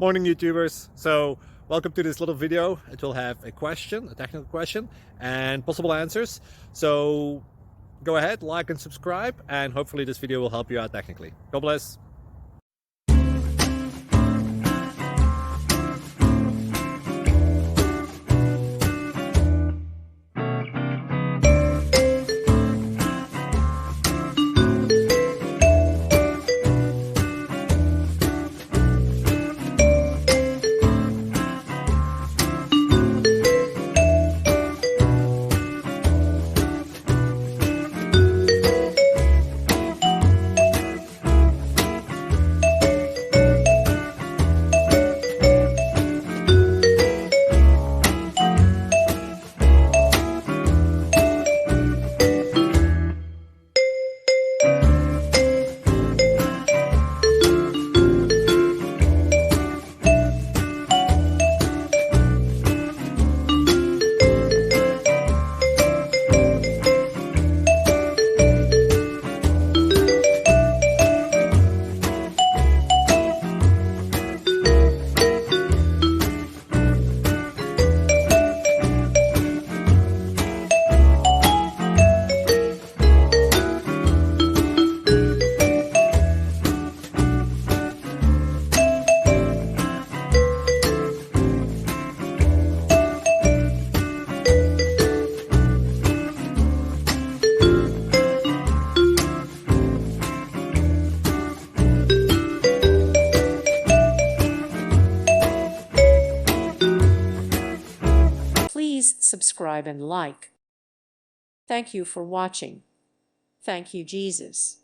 Morning YouTubers. So welcome to this little video. It will have a question, a technical question, and possible answers. So go ahead, like and subscribe, and hopefully this video will help you out technically. God bless. Please subscribe and like. Thank you for watching. Thank you, Jesus.